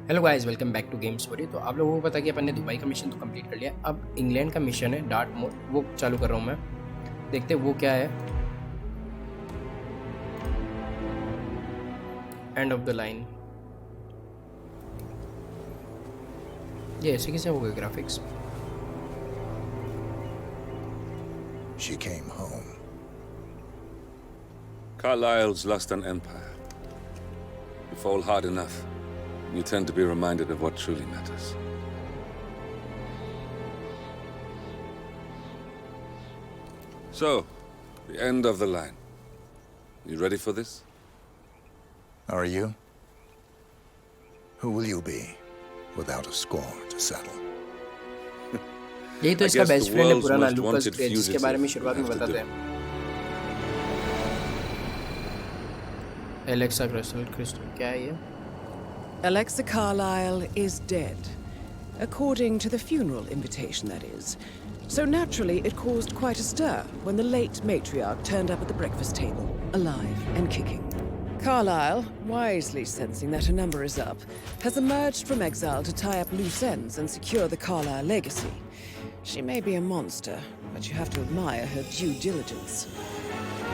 Hello guys, welcome back to games for you. तो आप लोगों को पता है कि अपन ने दुबई का मिशन तो कंप्लीट कर लिया। अब इंग्लैंड का मिशन है डार्ट मोड, वो चालू कर रहा हूँ मैं। देखते हैं वो क्या है। End of the line. ये ऐसे कैसे हो गए graphics? She came home. Carlyle's lost an empire. You fall hard enough, you tend to be reminded of what truly matters. So, the end of the line. You ready for this? Are you? Who will you be without a score to settle? यही तो इसका best friend है पुराना लूकस grey, जिसके बारे में शुरुआत में बताते हैं। एलेक्सा क्रिस्टल क्या है ये? Alexa Carlyle is dead, according to the funeral invitation, that is. So naturally, it caused quite a stir when the late matriarch turned up at the breakfast table, alive and kicking. Carlyle, wisely sensing that her number is up, has emerged from exile to tie up loose ends and secure the Carlyle legacy. She may be a monster, but you have to admire her due diligence.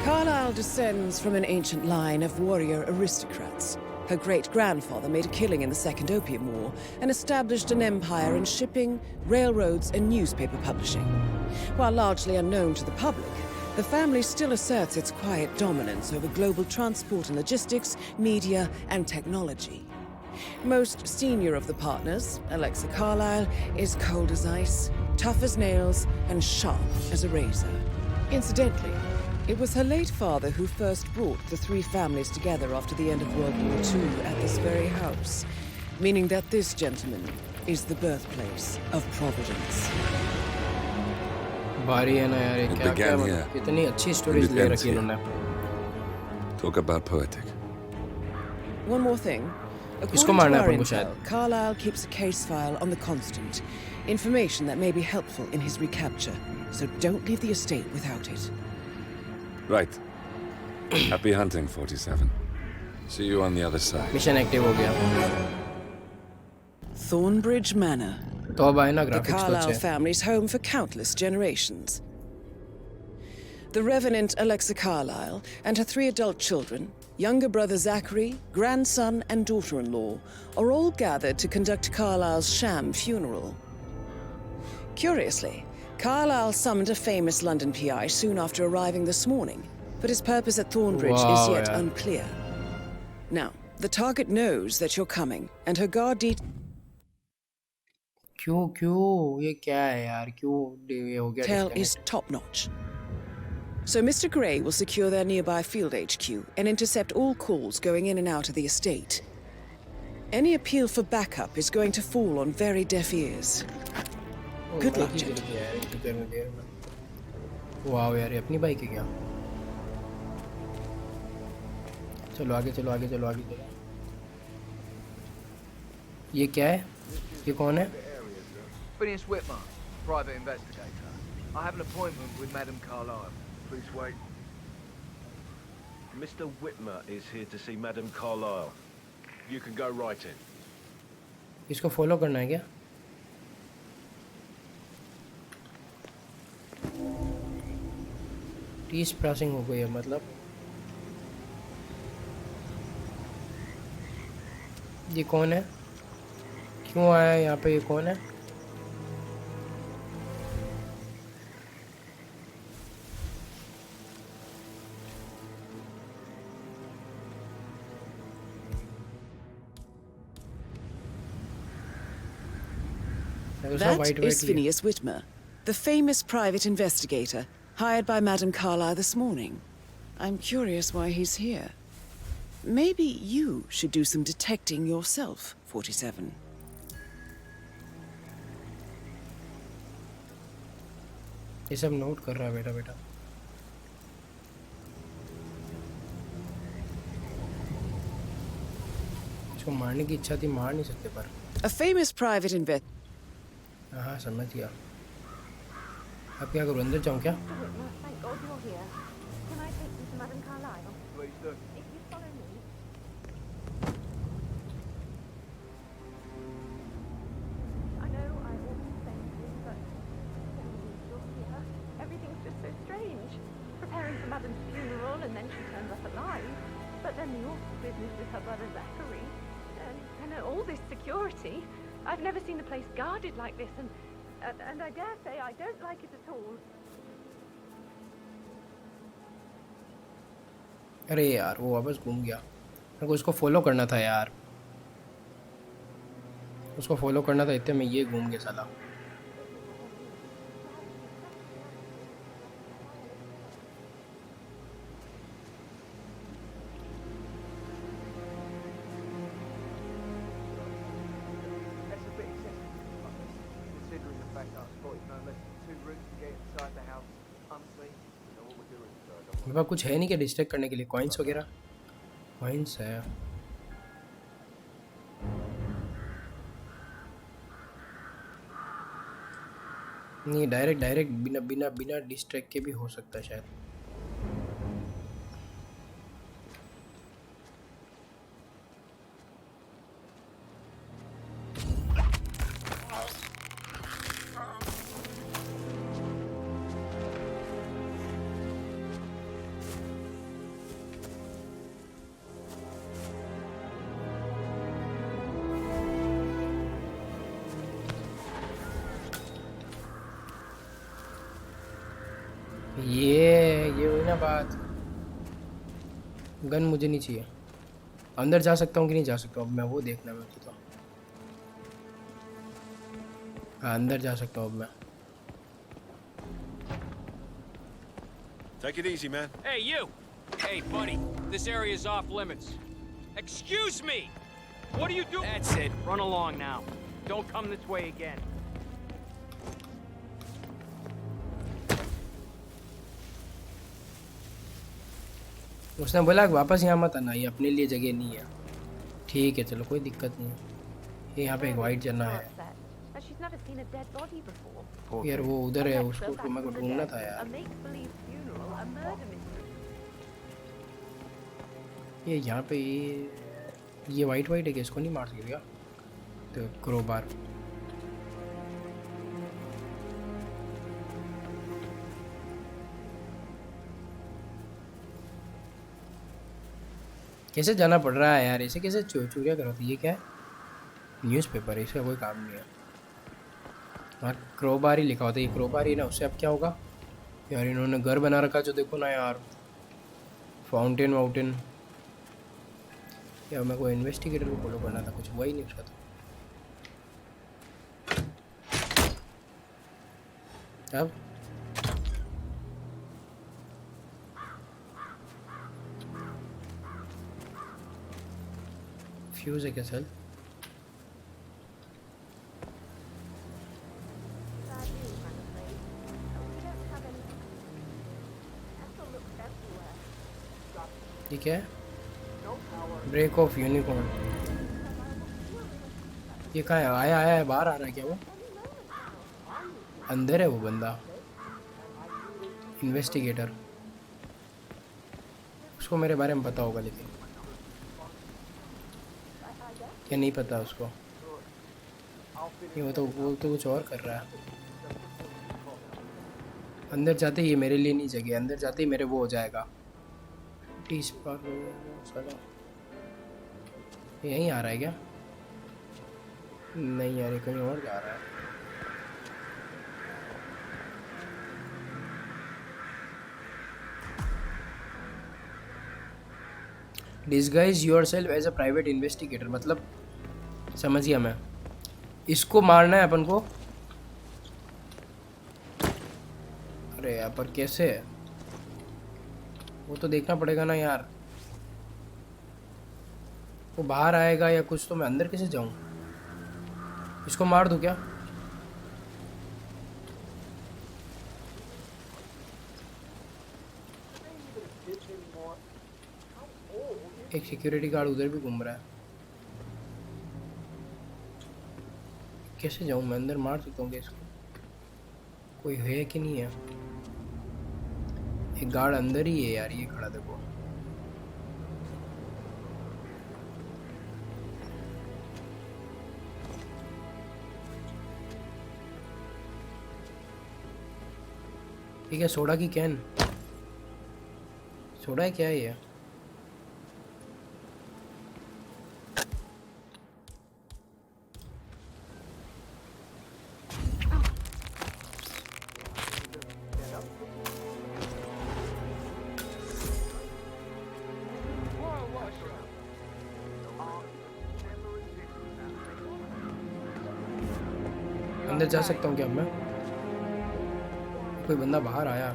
Carlyle descends from an ancient line of warrior aristocrats. Her great-grandfather made a killing in the Second Opium War and established an empire in shipping, railroads, and newspaper publishing. While largely unknown to the public, the family still asserts its quiet dominance over global transport and logistics, media, and technology. Most senior of the partners, Alexa Carlyle, is cold as ice, tough as nails, and sharp as a razor. Incidentally, it was her late father who first brought the three families together after the end of World War II at this very house, meaning that this gentleman is the birthplace of Providence. भारी है ना यार, ये क्या क्या मतलब इतनी अच्छी स्टोरीज ले रखी है इन्होंने। Talk about poetic. One more thing. इसको According मारना to है our अपन को intel, शायद। Carlyle keeps a case file on the Constant, information that may be helpful in his recapture. So don't leave the estate without it. Right. Happy hunting, 47. See you on the other side. Mission active हो गया। Thornbridge Manor. तो अब आए ना The graphics तो Carlyle अच्छे। family's home for countless generations. The Revenant Alexa Carlyle and her three adult children, younger brother Zachary, grandson and daughter-in-law, are all gathered to conduct Carlyle's sham funeral. Curiously, Carlyle summoned a famous London PI soon after arriving this morning, but his purpose at Thornbridge is Wow, yet yeah. unclear. Now, the target knows that you're coming, and her guard क्यों ये क्या है यार? क्यों ये हो गया detail is disconnect? top-notch. So Mr. Gray will secure their nearby field HQ and intercept all calls going in and out of the estate. Any appeal for backup is going to fall on very deaf ears. Good luck, gentlemen. वाह यार, ये अपनी bike है क्या? चलो आगे चलो आगे चलो आगे चलो। ये क्या है? ये कौन है? Phineas Whitmer, private investigator. I have an appointment with Madame Carlyle. Please wait. Mr. Whitmer is here to see Madame Carlyle. You can go right in. इसको फॉलो करना है क्या? टीस क्रॉसिंग हो गई है मतलब। ये कौन है? क्यों आया है यहाँ पे? ये कौन है? That is Phineas Whitmer, the famous private investigator hired by Madame Carlyle this morning. I'm curious why he's here. Maybe you should do some detecting yourself, 47. ये सब नोट कर रहा है बेटा बेटा। इसको मारने की इच्छा थी, मार नहीं सकते पर। A famous private investigator. हाँ समझ गया। अब क्या करूँ, अंदर जाऊँ क्या? Thank God you're here. Can I take you to Madame Carlyle? Please do. If you follow me. Madam's funeral and then she turns up alive. But then the awful business with her brother Zachary. And all this security. I've never seen the place guarded like this, and I dare say I don't like it at all. अरे यार वो वापस घूम गया। मेरे को उसको follow करना था यार, उसको फॉलो करना था, इतने में ये घूम गया साला। That's a bit excessive, considering the fact that I spotted no less than 2 routes to get inside the house. Honestly, you know what we're doing, so I don't मेरे पास कुछ है नहीं क्या डिस्ट्रैक्ट करने के लिए? कॉइन्स वगैरह? कॉइन्स है। नहीं, डायरेक्ट बिना बिना बिना डिस्ट्रैक्ट के भी हो सकता है शायद। ये हुई ना बात। गन मुझे नहीं चाहिए। अंदर जा सकता हूँ कि नहीं जा सकता हूँ अब मैं, वो देखना है मुझे तो। हाँ अंदर जा सकता हूँ अब मैं। Take it easy, man. Hey, you! Hey, buddy, this area is off limits. Excuse me! What are you doing? That's it. Run along now. Don't come this way again. उसने बोला वापस यहाँ मत आना, ये अपने लिए जगह नहीं है। ठीक है चलो कोई दिक्कत नहीं है। ये यहाँ पे एक वाइट जन्ना है She's never seen a dead body before. यार, वो उधर है, उसको मेरे को ढूंढना था A यार। make-believe funeral, a murder mystery. ये यहाँ पे ये वाइट है कि इसको नहीं मार सकते क्या? तो क्रोबार कैसे जाना पड़ रहा है यार, ऐसे कैसे चोरियाँ कराती? ये क्या है? न्यूज़पेपर है, इसका कोई काम नहीं है। हाँ क्रोबार ही लिखा होता है, ये क्रोबार ही ना, उससे अब क्या होगा यार? इन्होंने घर बना रखा जो देखो ना यार, फाउंटेन वाउंटेन। यार मेरे को इन्वेस्टिगेटर को फॉलो करना था, कुछ हुआ ही नहीं उसका तो। अब फ्यूज है क्या सर? ठीक है, ब्रेक ऑफ यूनिकॉर्न। ये कहाँ है? आया है, बाहर आ रहा है क्या वो? अंदर है वो बंदा, इन्वेस्टिगेटर। उसको मेरे बारे में पता होगा, लेकिन क्या नहीं पता उसको? ये वो तो कुछ और कर रहा है। अंदर जाते ही ये मेरे लिए नहीं जगह, अंदर जाते ही मेरे वो हो जाएगा। यहीं आ रहा है क्या? नहीं यार, ये कहीं और जा रहा है। Disguise yourself as a private investigator, मतलब समझ गया मैं। इसको मारना है अपन को। अरे यार पर कैसे है वो तो देखना पड़ेगा ना यार। वो बाहर आएगा या कुछ, तो मैं अंदर कैसे जाऊं? इसको मार दूं क्या? एक सिक्योरिटी गार्ड उधर भी घूम रहा है। कैसे जाऊं मैं अंदर? मार सकता हूँ क्या इसको? कोई है कि नहीं है? एक गार्ड अंदर ही है यार, ये खड़ा देखो। ठीक है, सोडा की कैन। छोड़ा है क्या ये? अंदर जा सकता हूँ क्या अब मैं? कोई बंदा बाहर आया।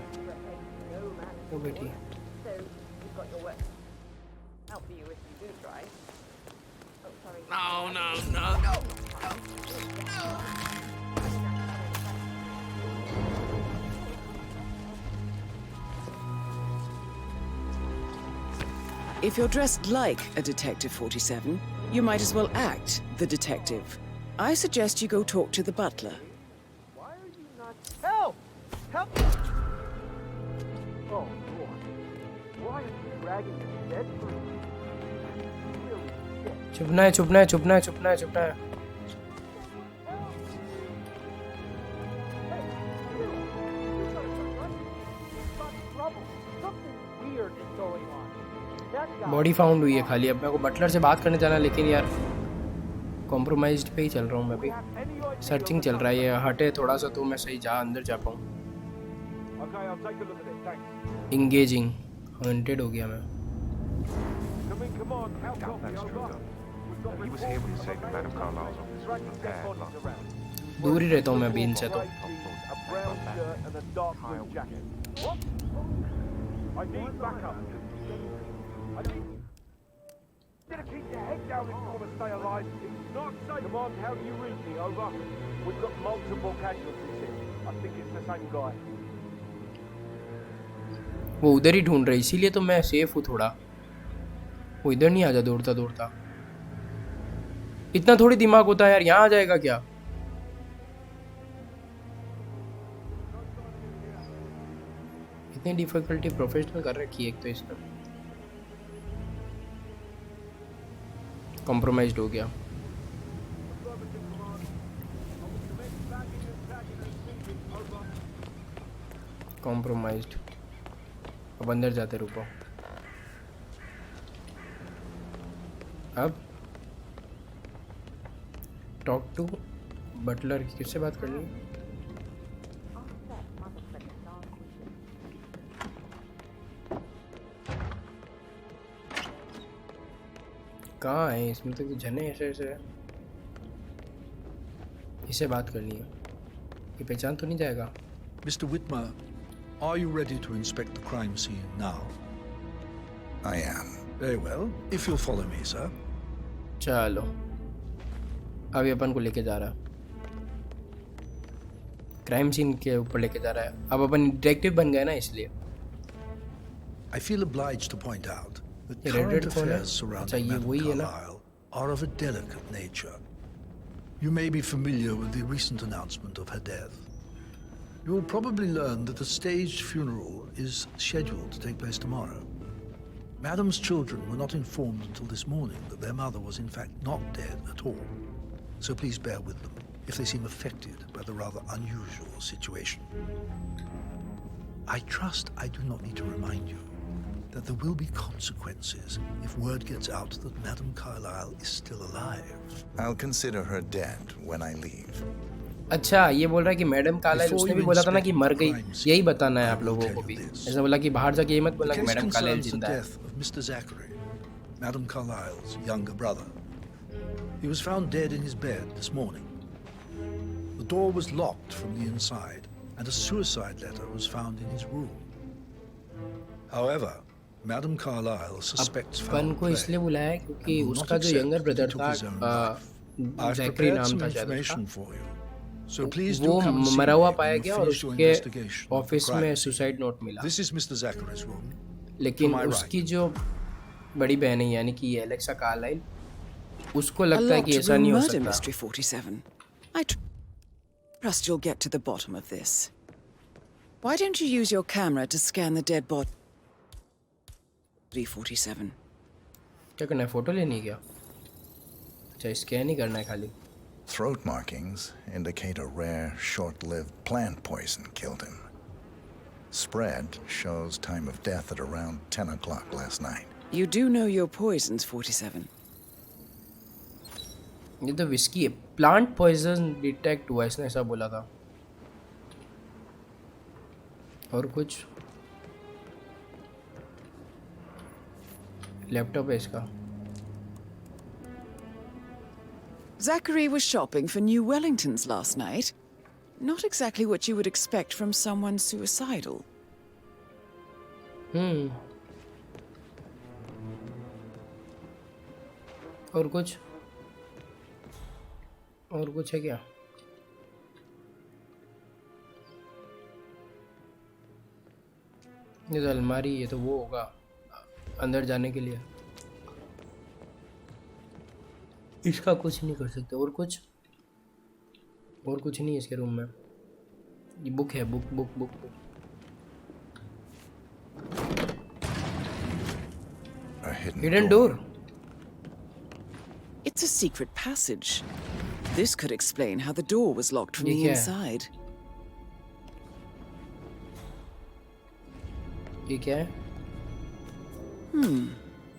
ओ बेटी। So you've got your work. Out for you if you do try. Oh, sorry. If you're dressed like a Detective 47, you might as well act the detective. I suggest you go talk to the butler. Why are you not... Help! Help! Oh, boy. Why are you dragging this dead person? Really sick. छुपना है, छुपना है, छुपना है, छुपना है, छुपना है। Body found हुई है खाली। अब मेरे को बटलर से बात करने जाना, लेकिन यार कॉम्प्रोमाइज्ड पे ही चल रहा हूँ मैं भी। सर्चिंग चल रहा है, ये हटे थोड़ा सा तो मैं सही अंदर जा पाऊँ। इंगेजिंग हॉन्टेड हो गया मैं। दूर ही रहता हूँ मैं अभी इनसे तो। Keep your head down if you want to stay alive. It's not safe. Come on, how do you read me? Over. We've got multiple casualties here. I think it's the same guy. वो उधर ही ढूंढ रहे, इसीलिए तो मैं safe हूँ थोड़ा। वो इधर नहीं आ जा दौड़ता दौड़ता। इतना थोड़ी दिमाग होता है यार, यहाँ आ जाएगा क्या? इतनी डिफिकल्टी प्रोफेशनल कर रखी है एक तो इसने। कॉम्प्रोमाइज्ड हो गया। कॉम्प्रोमाइज्ड। अब अंदर जाते, रुको। अब टॉक टू बटलर, किससे बात करनी है? कहाँ है इसमें? तो जने ऐसे ऐसे है। इससे बात करनी है, ये पहचान तो नहीं जाएगा? Mr. Whitmer, are you ready to inspect the crime scene now? I am. Very well. If you'll follow me, sir. चलो, अभी अपन को लेके जा रहा है, क्राइम सीन के ऊपर लेके जा रहा है। अब अपन डिटेक्टिव बन गए ना, इसलिए। I feel obliged to point out that ये current रेड कौन है? affairs अच्छा, surrounding ये Madame वही है ना? Carlyle are of a delicate nature. You may be familiar with the recent announcement of her death. You will probably learn that a staged funeral is scheduled to take place tomorrow. Madame's children were not informed until this morning that their mother was in fact not dead at all. So please bear with them if they seem affected by the rather unusual situation. I trust I do not need to remind you that there will be consequences if word gets out that Madame Carlyle is still alive. I'll consider her dead when I leave. अच्छा, ये बोल रहा है कि madam Carlisle, उसने भी बोला था ना कि मर गई। यही बताना है आप लोगों को भी। ऐसा बोला कि बाहर जाके ये मत बोला कि मैडम कार्लाइल जिंदा है। Mr. Zachary, Madame Carlyle's younger brother. He was found dead in his bed this morning. The door was locked from the inside, and a suicide letter was found in his room. However, Madame Carlyle suspects foul अपन को play इसलिए बुलाया है क्योंकि and will not उसका जो accept younger that he brother took his own था, life. I've Zachary prepared नाम some था शायद information उसका, for you. So please do वो come and see मरा me हुआ when पाया you गया और finish your उसके investigation of the office crime में scene. सुसाइड नोट मिला। This is Mr. Zachary's room. लेकिन To my उसकी right. जो बड़ी बहन है, यानी कि एलेक्सा कार्लाइल, उसको A लगता है कि locked ऐसा room नहीं हो murder सकता। mystery 47. I trust you'll get to the bottom of this. Why don't you use your camera to scan the dead body? 47. क्या करना है? फोटो लेनी है क्या? अच्छा, स्कैन ही करना है खाली। Throat markings indicate a rare, short-lived plant poison killed him. Spread shows time of death at around 10 o'clock last night. You do know your poisons, 47. ये तो विस्की है. प्लांट पॉइजन डिटेक्ट हुआ, इसने ऐसा बोला था. और कुछ लैपटॉप है इसका. Zachary was shopping for new Wellingtons last night. Not exactly what you would expect from someone suicidal. और कुछ है क्या? ये तो अलमारी, ये तो वो होगा अंदर जाने के लिए. इसका कुछ नहीं कर सकते. और कुछ नहीं है इसके रूम में. ये बुक है, book. A hidden door. It's a secret passage. This could explain how the door was locked from ये the क्या है? inside. ये क्या है?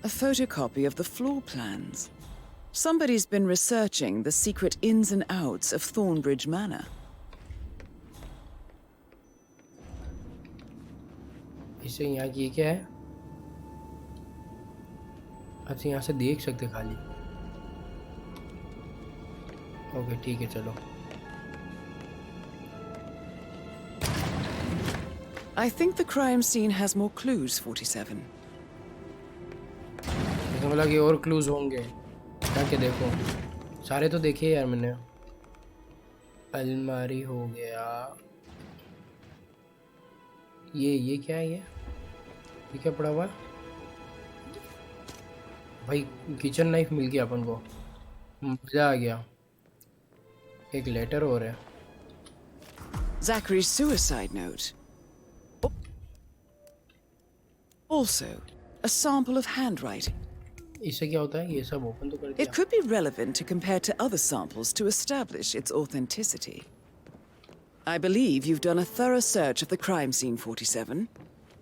A photocopy of the floor plans. Somebody's been researching the secret ins and outs of Thornbridge Manor. इसे यहाँ की क्या है? अच्छा, यहाँ से देख सकते खाली. ओके ठीक है, चलो. I think the crime scene has more clues, 47. इसने बोला कि और क्लूज होंगे. जाके देखो. सारे तो देखे यार मैंने. अलमारी हो गया. ये क्या है? ये क्या पड़ा हुआ है भाई? किचन नाइफ मिल गया अपन को. मजा आ गया. एक लेटर और है. Zachary's suicide note. Also, a sample of handwriting. इससे क्या होता है? ये सब ओपन तो कर It दिया. could be relevant to compare to other samples to establish its authenticity. I believe you've done a thorough search of the crime scene, 47.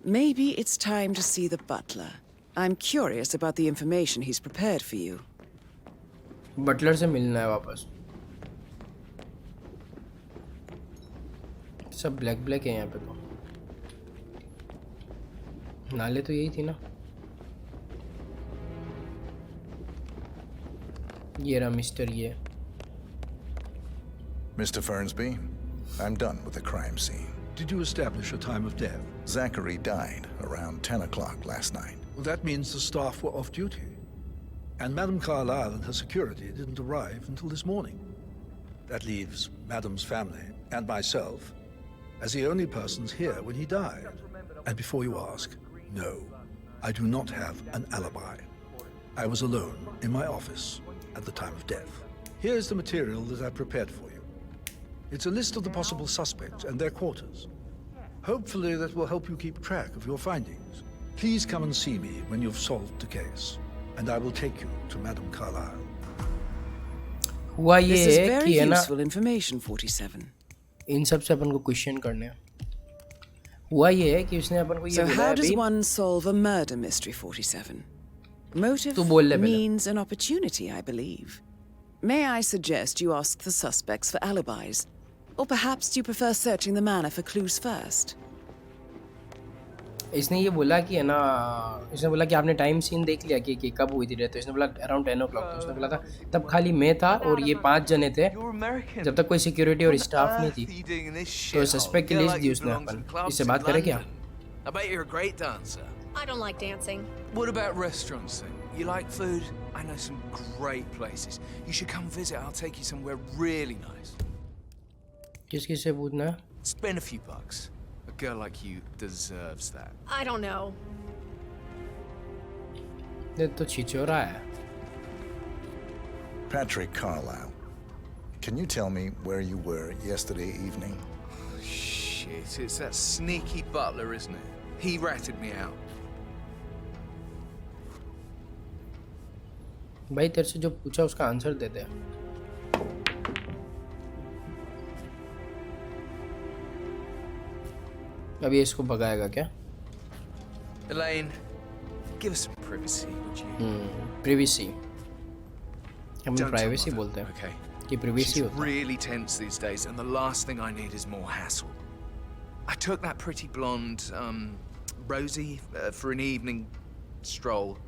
Maybe it's time to see the butler. I'm curious about the information he's prepared for you. Butler से मिलना है वापस. सब black है यहाँ पे तो. नाले तो यही थी ना. ये रहा मिस्टर. ये Mr. Fernsby, I'm done with the crime scene. Did you establish a time of death? Zachary died around 10 o'clock last night. Well, that means the staff were off duty. And Madame Carlyle and her security didn't arrive until this morning. That leaves Madame's family and myself as the only persons here when he died. And before you ask, no, I do not have an alibi. I was alone in my office at the time of death. Here's the material that I prepared for you. It's a list of the possible suspects and their quarters. Hopefully that will help you keep track of your findings. Please come and see me when you've solved the case, and I will take you to Madame Carlyle. हुआ ये This is है very कि है ना, useful information, 47. इन सब से अपन को question करने हैं. हुआ ये है कि उसने अपन को ये So बोला how है does भाई. one solve a murder mystery, 47? Motive तू बोल ले पहले. means an opportunity, I believe. May I suggest you ask the suspects for alibis? Or perhaps do you prefer searching the manor for clues first? इसने ये बोला कि है ना, इसने बोला कि आपने टाइम सीन देख लिया कि कब हुई थी डेथ. तो इसने बोला अराउंड 10 o'clock. तो उसने बोला था तब खाली मैं था और ये 5 जने थे जब तक कोई सिक्योरिटी और स्टाफ नहीं थी. तो सस्पेक्ट की लिस्ट दी उसने. अपन इससे बात करें क्या? I bet you're a great dancer. I don't like dancing. What about restaurants then? You like food? I know some great places. You should come visit. I'll take you somewhere really nice. किस से पूछना है? Spend a few bucks. A girl like you deserves that. I don't know. ये तो छिचोरा है. Patrick Carlyle, can you tell me where you were yesterday evening? Shit, it's that sneaky butler, isn't it? He ratted me out. भाई तेरे से जो पूछा उसका answer दे दे. अभी इसको भगाएगा क्या? Elaine, give us some privacy, would you? Privacy. हम Don't tell privacy Mother, बोलते हैं okay? कि privacy She's होता है. really tense these days, and the last thing I need is more hassle. I took that pretty blonde, Rosie, for an evening stroll.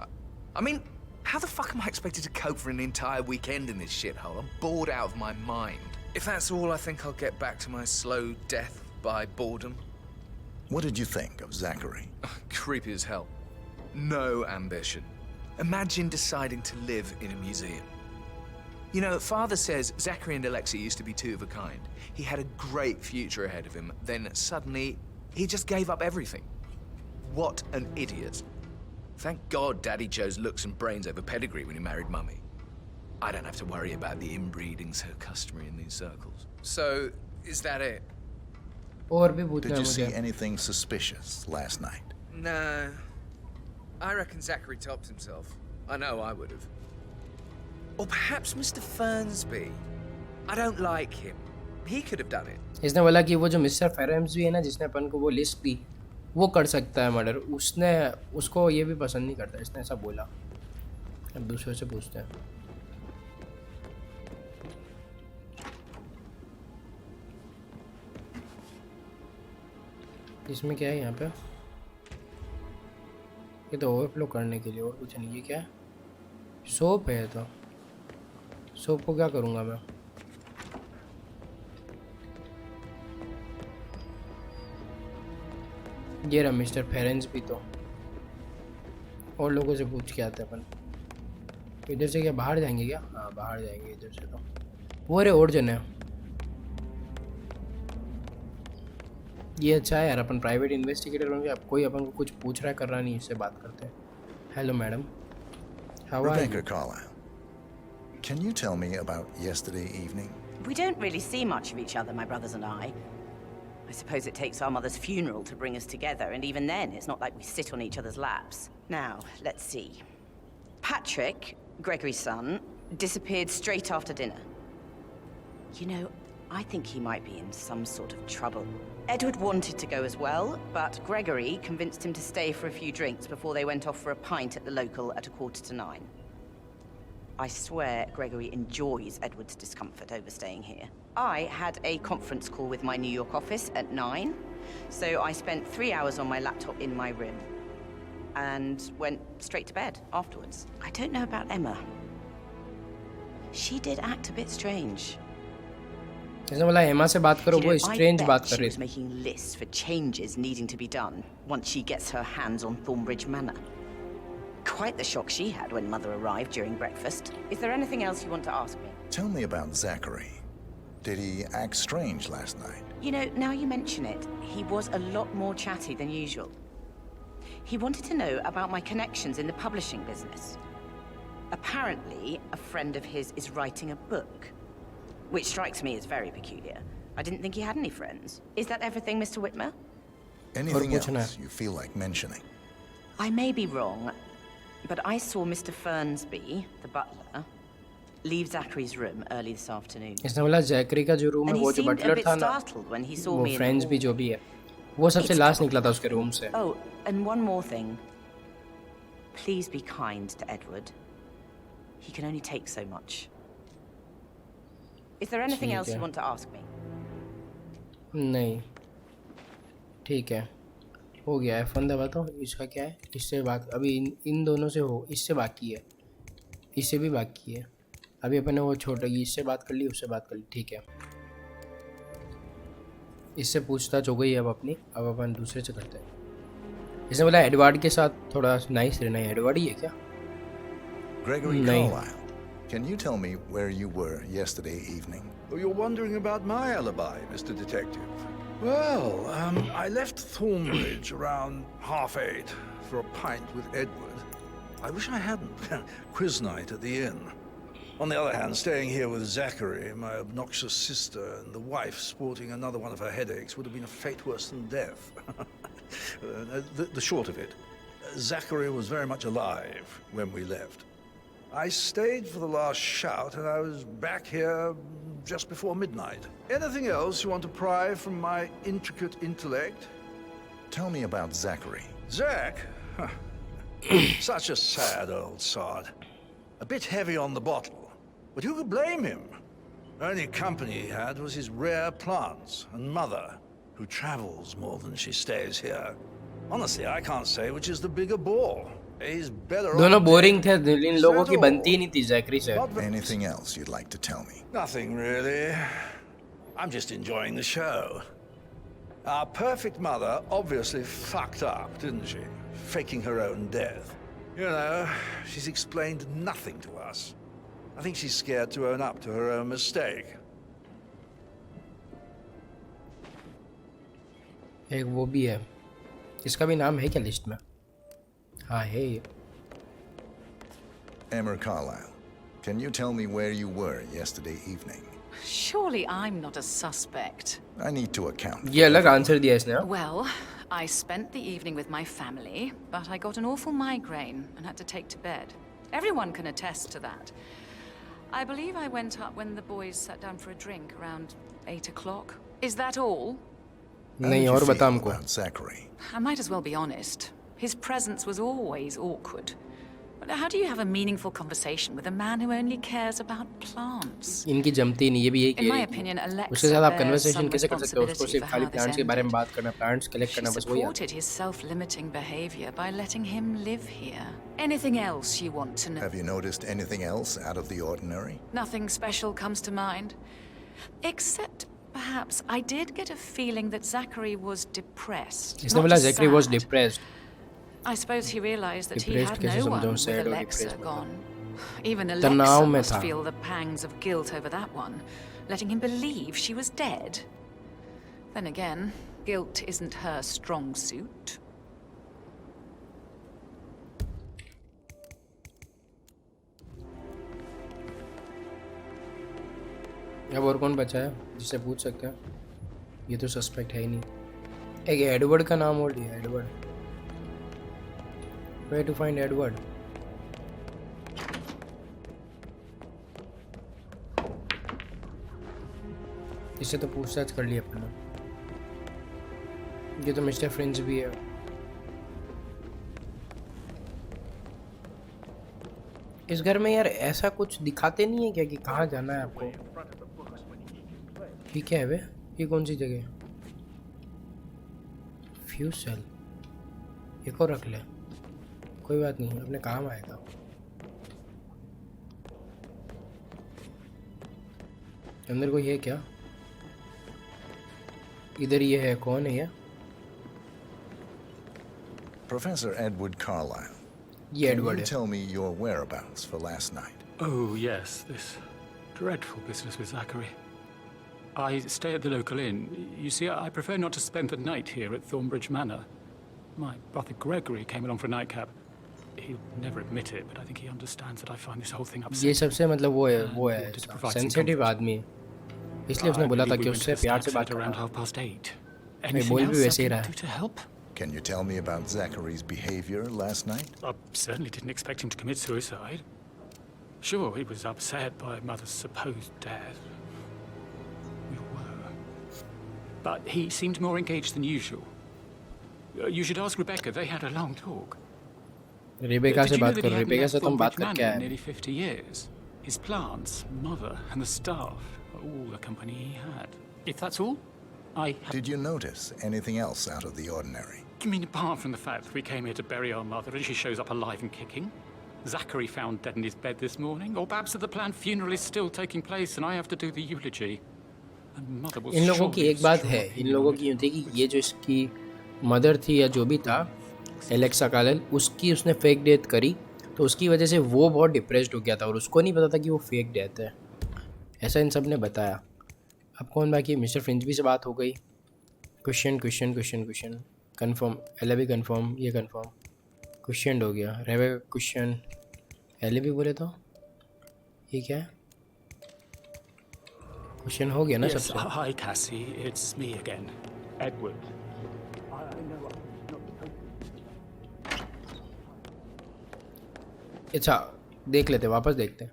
I mean, how the fuck am I expected to cope for an entire weekend in this shithole? I'm bored out of my mind. If that's all, I think I'll get back to my slow death by boredom. What did you think of Zachary? Creepy as hell. No ambition. Imagine deciding to live in a museum. You know, Father says Zachary and Alexei used to be two of a kind. He had a great future ahead of him. Then suddenly, he just gave up everything. What an idiot. Thank God Daddy chose looks and brains over pedigree when he married Mummy. I don't have to worry about the inbreeding so customary in these circles. So, is that it? और भी पूछना Did है you see मुझे. anything suspicious last night? No. I reckon Zachary topped himself. I know I would have. Or perhaps Mr. Fernsby. I don't like him. He could have done it. इसने बोला कि वो जो mister फेरेम्स भी है ना, जिसने अपन को वो लिस्ट दी, वो कर सकता है मर्डर. उसने उसको ये भी पसंद नहीं करता, इसने ऐसा बोला. अब दूसरे से पूछते हैं. इसमें क्या है यहाँ पे? ये तो ओवरफ्लो करने के लिए, और कुछ नहीं. ये क्या है? सोप है. तो सोप को क्या करूँगा मैं? ये रहा मिस्टर फेरेंस भी. तो और लोगों से पूछ के आते हैं अपन. इधर से क्या बाहर जाएंगे क्या? हाँ बाहर जाएंगे इधर से. तो वो रे और जन है. ये अच्छा है यार, अपन प्राइवेट इन्वेस्टिगेटर बन गए. अब कोई अपन को कुछ पूछ रहा है, कर रहा नहीं, इससे बात करते हैं. Hello madam, how are Rebecca you? Carlyle, can you tell me about yesterday evening? We don't really see much of each other, my brothers and I. I suppose it takes our mother's funeral to bring us together, and even then, it's not like we sit on each other's laps. Now, let's see. Patrick, Gregory's son, disappeared straight after dinner. You know, I think he might be in some sort of trouble. Edward wanted to go as well, but Gregory convinced him to stay for a few drinks before they went off for a pint at the local at 8:45. I swear Gregory enjoys Edward's discomfort overstaying here. I had a conference call with my New York office at 9, so I spent 3 hours on my laptop in my room and went straight to bed afterwards. I don't know about Emma. She did act a bit strange. इसने बोला एमा से बात करो. वो I strange bet बात कर she रही was थी. making lists for changes needing to be done once she gets her hands on Thornbridge Manor. Quite the shock she had when Mother arrived during breakfast. Is there anything else you want to ask me? Tell me about Zachary. Did he act strange last night? You know, now you mention it, he was a lot more chatty than usual. He wanted to know about my connections in the publishing business. Apparently, a friend of his is writing a book, which strikes me as very peculiar. I didn't think he had any friends. Is that everything, Mr. Whitmer? Anything else you feel like mentioning? I may be wrong, but I saw Mr. Fernsby, the butler, leave Zachary's room early this afternoon. इसने बोला Zachary का जो room है, And he वो जो seemed a Buttler bit था ना, startled when he saw वो me in the फ्रेंड्स भी hall. जो भी है, वो सबसे It's लास्ट dark. निकला था उसके रूम से. Oh, and one more thing. Please be kind to Edward. He can only take so much. Is there anything else you want to ask me? नहीं, ठीक है, हो गया है. फन दबा. तो इसका क्या है? इससे बात अभी इन दोनों से हो, इससे बाकी है, इससे भी बाकी है. अभी अपन ने वो छोटा इससे बात कर ली, उससे बात कर ली. ठीक है, इससे पूछताछ हो गई अब अपनी. अब अपन दूसरे से करते हैं. इसने बोला एडवर्ड के साथ थोड़ा नाइस रहना है. एडवर्ड ही है क्या? Gregory नहीं. Carlyle, can you tell me where you were yesterday evening? Oh, you're wondering about my alibi, Mr. Detective. Well, I left Thornbridge around 8:30 for a pint with Edward. I wish I hadn't. Quiz night at the inn. On the other hand, staying here with Zachary, my obnoxious sister, and the wife sporting another one of her headaches would have been a fate worse than death. The short of it, Zachary was very much alive when we left. I stayed for the last shout, and I was back here just before midnight. Anything else you want to pry from my intricate intellect? Tell me about Zachary. Zach? Huh. Such a sad old sod. A bit heavy on the bottle. But who could blame him? The only company he had was his rare plants and mother, who travels more than she stays here. Honestly, I can't say which is the bigger bore. He's better दोनों off boring dead. थे, इन लोगों की बनती ही नहीं थी Zachary से. Anything else you'd like to tell me? Nothing really. I'm just enjoying the show. Our perfect mother obviously fucked up, didn't she? Faking her own death. You know, she's explained nothing to us. I think she's scared to own up to her own mistake. एक वो भी है, इसका भी नाम है क्या list में? हाँ है. Emma Carlisle, can you tell me where you were yesterday evening? Surely I'm not a suspect. I need to account. ये अलग आंसर दिया इसने. Well, I spent the evening with my family, but I got an awful migraine and had to take to bed. Everyone can attest to that. I believe I went up when the boys sat down for a drink around 8 o'clock. Is that all? नहीं और बता हमको. About Zachary. I might as well be honest. His presence was always awkward. But how do you have a meaningful conversation with a man who only cares about plants? इनकी जमती नहीं, ये भी यही कह In my रही opinion, है. Alexa उसके साथ आप bears कन्वर्सेशन some कैसे कर सकते हो? उसको responsibility सिर्फ for खाली how this प्लांट्स के बारे में ended. बात करना, प्लांट्स कलेक्ट She करना, बस वही है. supported his self-limiting behavior by letting him live here. Anything else you want to know? Have you noticed anything else out of the ordinary? Nothing special comes to mind. Except, perhaps, I did get a feeling that Zachary was depressed. इसने not बोला just Zachary was sad. depressed. I suppose he realized that he Depressed had कैसे no one समझाऊं? with sad और Alexa depressed gone. Even तनाव Alexa में must था. feel the pangs of guilt over that one, letting him believe she was dead. Then again, guilt isn't her strong suit. अब और कौन बचा है जिससे पूछ सकते हैं? ये तो सस्पेक्ट है ही नहीं. एक एडवर्ड का नाम और दिया, Edward. Where to find Edward? इससे तो पूछताछ कर लिया अपने. ये तो मिस्टर फ्रेंड्स भी है. इस घर में यार ऐसा कुछ दिखाते नहीं है क्या कि कहाँ जाना है आपको? ये क्या है बे? ये कौन सी जगह है? Fuse cell. एक और रख ले, कोई बात नहीं, अपने काम आएगा. अंदर कोई है क्या? इधर ये है, कौन है ये? Professor Edward Carlisle. ये Can एडवर्ड you है. tell me your whereabouts for last night? Oh, yes, this dreadful business with Zachary. I stay at the local inn. You see, I prefer not to spend the night here at Thornbridge Manor. My brother Gregory came along for a nightcap. He'll never admit it, but I think he understands that I find this whole thing upsetting. ये सबसे मतलब वो है sensitive आदमी है, इसलिए उसने बोला था कि उससे प्यार से बात around करना. 8:30. मैं बोल भी वैसे ही रहा है. To help? Can you tell me about Zachary's behavior last night? I certainly didn't expect him to commit suicide. Sure, he was upset by Mother's supposed death. We were. But he seemed more engaged than usual. You should ask Rebecca. They had a long talk. Rebecca से बात करो. Rebecca से तुम बात Thornbridge करके Manor आए. nearly 50 years. His plants, Mother, and the staff are all the company he had. If that's all, Did you notice anything else out of the ordinary? You mean apart from the fact that we came here to bury our mother and she shows up alive and kicking? Zachary found dead in his bed this morning? Or perhaps that the planned funeral is still taking place and I have to do the eulogy? And Mother was इन लोगों की एक बात है, इन लोगों की यूँ थी कि ये जो इसकी मदर थी या जो भी था, एलेक्सा कार्लाइल, उसकी उसने फेक डेथ करी, तो उसकी वजह से वो बहुत डिप्रेस्ड हो गया था और उसको नहीं पता था कि वो फेक डेथ है. ऐसा इन सब ने बताया. अब कौन बाकी? मिस्टर फ्रिंजबी से बात हो गई. Question confirm. एल भी कंफर्म. ये कंफर्म. क्वेश्चन हो गया. रेवे क्वेश्चन. एल भी बोले तो ये क्या है? क्वेश्चन हो गया ना Yes, सबसे. hi Cassie, it's me again, Edward. अच्छा देख लेते, वापस देखते.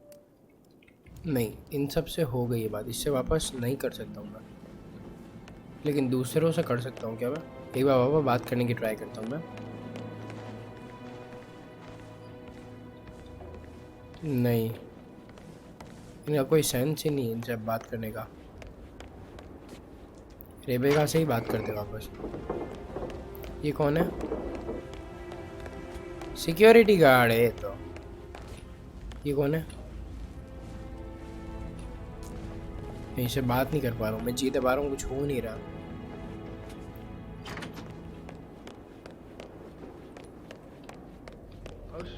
नहीं, इन सब से हो गई ये बात, इससे वापस नहीं कर सकता हूँ मैं, लेकिन दूसरों से कर सकता हूँ क्या मैं? एक बार पापा बात करने की ट्राई करता हूँ मैं। नहीं, इनका कोई सेंस ही नहीं है जब बात करने का। रेबेका से ही बात करते वापस। ये कौन है? सिक्योरिटी गार्ड है तो। ये कौन है? मैं इससे बात नहीं कर पा रहा हूँ, मैं जीते पा रहा हूँ, कुछ हो नहीं रहा।